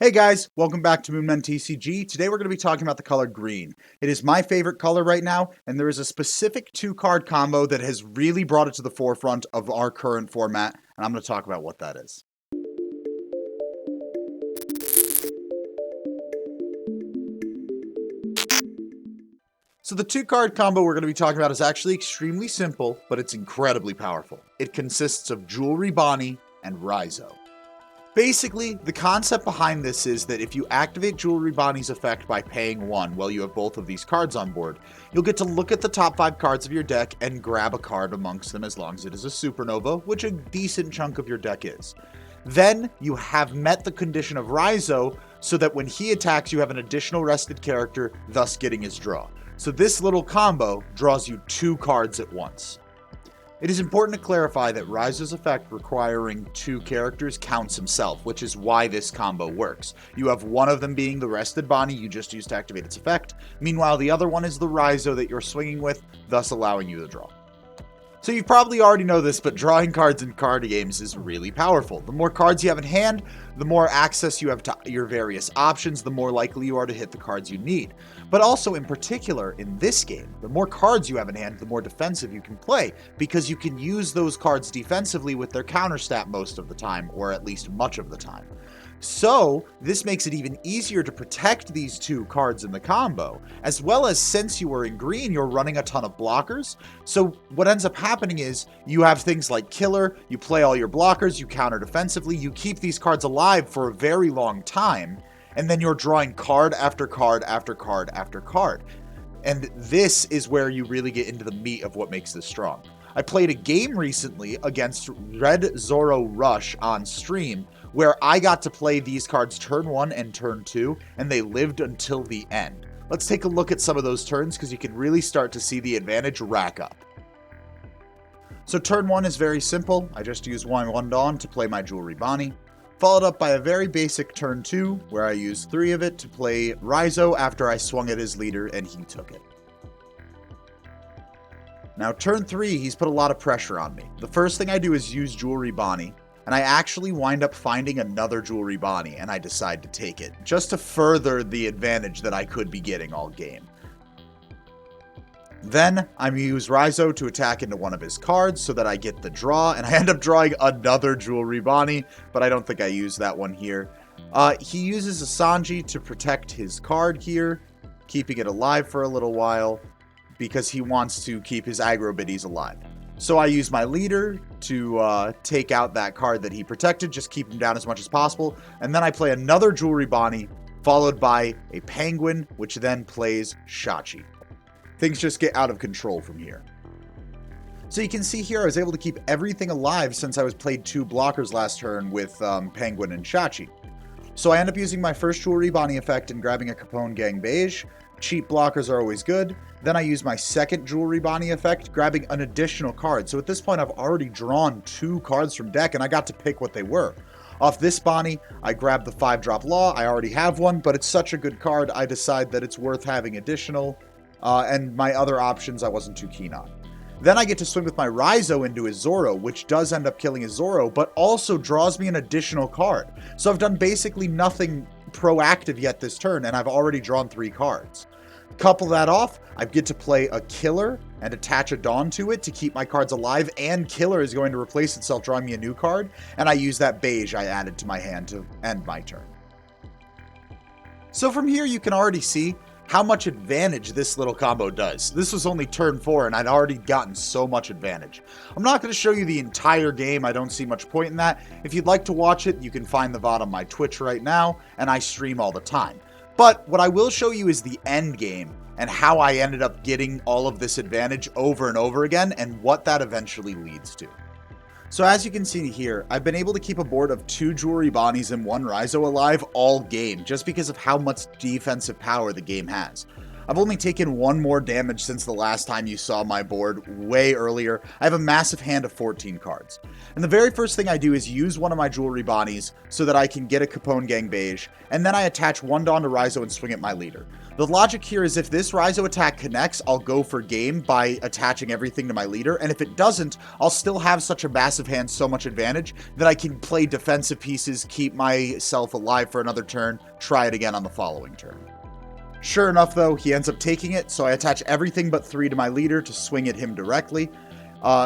Hey guys, welcome back to Moonmen TCG. Today we're going to be talking about the color green. It is my favorite color right now, and there is a specific two-card combo that has really brought it to the forefront of our current format, and I'm going to talk about what that is. So the two-card combo we're going to be talking about is actually extremely simple, but it's incredibly powerful. It consists of Jewelry Bonnie and Raizo. Basically, the concept behind this is that if you activate Jewelry Bonnie's effect by paying 1 while you have both of these cards on board, you'll get to look at the top 5 cards of your deck and grab a card amongst them as long as it is a supernova, which a decent chunk of your deck is. Then you have met the condition of Raizo so that when he attacks you have an additional rested character, thus getting his draw. So this little combo draws you 2 cards at once. It is important to clarify that Raizo's effect requiring 2 characters counts himself, which is why this combo works. You have one of them being the rested Bonnie you just used to activate its effect, meanwhile the other one is the Raizo that you're swinging with, thus allowing you to draw. So you probably already know this, but drawing cards in card games is really powerful. The more cards you have in hand, the more access you have to your various options, the more likely you are to hit the cards you need. But also in particular, in this game, the more cards you have in hand, the more defensive you can play, because you can use those cards defensively with their counter stat most of the time, or at least much of the time. So, this makes it even easier to protect these 2 cards in the combo, as well as since you are in green, you're running a ton of blockers. So what ends up happening is you have things like Killer, you play all your blockers, you counter defensively, you keep these cards alive for a very long time, and then you're drawing card after card after card after card. And this is where you really get into the meat of what makes this strong. I played a game recently against Red Zorro Rush on stream where I got to play these cards turn 1 and turn 2, and they lived until the end. Let's take a look at some of those turns because you can really start to see the advantage rack up. So turn 1 is very simple. I just use 1 Dawn to play my Jewelry Bonnie, followed up by a very basic turn 2 where I used 3 of it to play Raizo after I swung at his leader and he took it. Now turn 3, he's put a lot of pressure on me. The first thing I do is use Jewelry Bonnie, and I actually wind up finding another Jewelry Bonnie, and I decide to take it, just to further the advantage that I could be getting all game. Then I use Raizo to attack into one of his cards so that I get the draw, and I end up drawing another Jewelry Bonnie, but I don't think I use that one here. He uses a Sanji to protect his card here, keeping it alive for a little while, because he wants to keep his aggro biddies alive. So I use my leader to take out that card that he protected, just keep him down as much as possible, and then I play another Jewelry Bonnie, followed by a Penguin, which then plays Shachi. Things just get out of control from here. So you can see here I was able to keep everything alive since I was played 2 blockers last turn with Penguin and Shachi. So I end up using my first Jewelry Bonnie effect and grabbing a Capone Gang Beige. Cheap blockers are always good. Then I use my second Jewelry Bonnie effect, grabbing an additional card. So at this point I've already drawn 2 cards from deck and I got to pick what they were. Off this Bonnie, I grab the 5-drop Law. I already have one, but it's such a good card I decide that it's worth having additional. And my other options I wasn't too keen on. Then I get to swing with my Raizo into his Zoro, which does end up killing his Zoro, but also draws me an additional card. So I've done basically nothing proactive yet this turn, and I've already drawn 3 cards. Couple that off, I get to play a Killer and attach a Dawn to it to keep my cards alive, and Killer is going to replace itself, drawing me a new card, and I use that Beige I added to my hand to end my turn. So from here you can already see how much advantage this little combo does. This was only turn 4 and I'd already gotten so much advantage. I'm not going to show you the entire game, I don't see much point in that. If you'd like to watch it, you can find the VOD on my Twitch right now, and I stream all the time. But what I will show you is the end game, and how I ended up getting all of this advantage over and over again, and what that eventually leads to. So as you can see here, I've been able to keep a board of 2 Jewelry Bonnies and 1 Raizo alive all game, just because of how much defensive power the game has. I've only taken one more damage since the last time you saw my board way earlier. I have a massive hand of 14 cards. And the very first thing I do is use one of my Jewelry Bonnies so that I can get a Capone Gang Beige, and then I attach one Dawn to Raizo and swing at my leader. The logic here is if this Raizo attack connects, I'll go for game by attaching everything to my leader, and if it doesn't, I'll still have such a massive hand, so much advantage, that I can play defensive pieces, keep myself alive for another turn, try it again on the following turn. Sure enough though, he ends up taking it, so I attach everything but 3 to my leader to swing at him directly.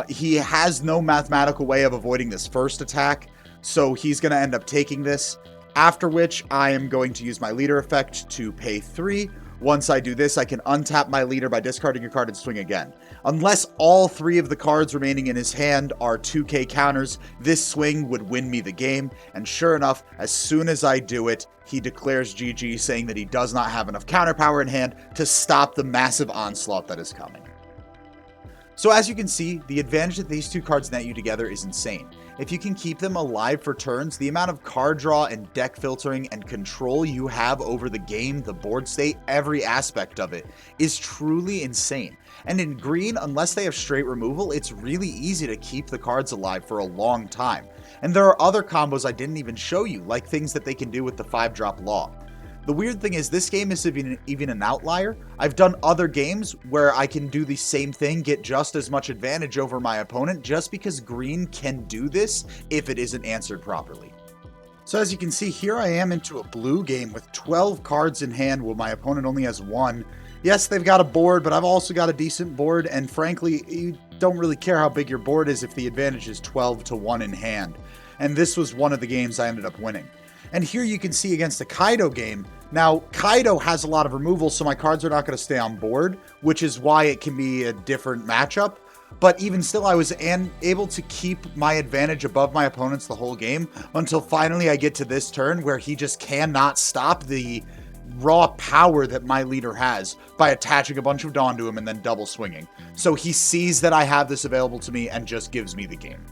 He has no mathematical way of avoiding this first attack, so he's going to end up taking this, after which I am going to use my leader effect to pay 3. Once I do this, I can untap my leader by discarding a card and swing again. Unless all 3 of the cards remaining in his hand are 2k counters, this swing would win me the game, and sure enough, as soon as I do it, he declares GG, saying that he does not have enough counter power in hand to stop the massive onslaught that is coming. So as you can see, the advantage that these 2 cards net you together is insane. If you can keep them alive for turns, the amount of card draw and deck filtering and control you have over the game, the board state, every aspect of it is truly insane. And in green, unless they have straight removal, it's really easy to keep the cards alive for a long time. And there are other combos I didn't even show you, like things that they can do with the 5-drop Law. The weird thing is this game is even an outlier. I've done other games where I can do the same thing, get just as much advantage over my opponent, just because green can do this if it isn't answered properly. So as you can see, here I am into a blue game with 12 cards in hand while my opponent only has 1. Yes, they've got a board, but I've also got a decent board, and frankly, you don't really care how big your board is if the advantage is 12 to 1 in hand. And this was one of the games I ended up winning. And here you can see against the Kaido game. Now, Kaido has a lot of removal, so my cards are not going to stay on board, which is why it can be a different matchup. But even still, I was able to keep my advantage above my opponents the whole game until finally I get to this turn where he just cannot stop the raw power that my leader has by attaching a bunch of Dawn to him and then double swinging. So he sees that I have this available to me and just gives me the game.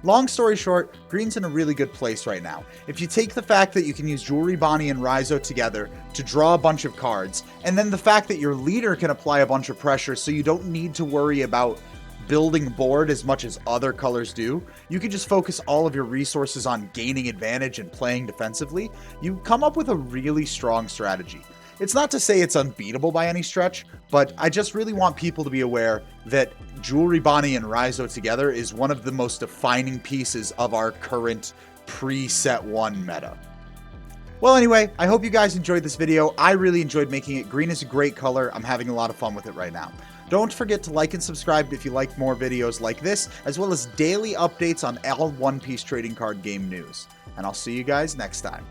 Long story short, green's in a really good place right now. If you take the fact that you can use Jewelry Bonnie and Raizo together to draw a bunch of cards, and then the fact that your leader can apply a bunch of pressure so you don't need to worry about building board as much as other colors do, you can just focus all of your resources on gaining advantage and playing defensively, you come up with a really strong strategy. It's not to say it's unbeatable by any stretch, but I just really want people to be aware that Jewelry Bonnie and Raizo together is one of the most defining pieces of our current pre-set 1 meta. Well, anyway, I hope you guys enjoyed this video. I really enjoyed making it. Green is a great color. I'm having a lot of fun with it right now. Don't forget to like and subscribe if you like more videos like this, as well as daily updates on all One Piece trading card game news. And I'll see you guys next time.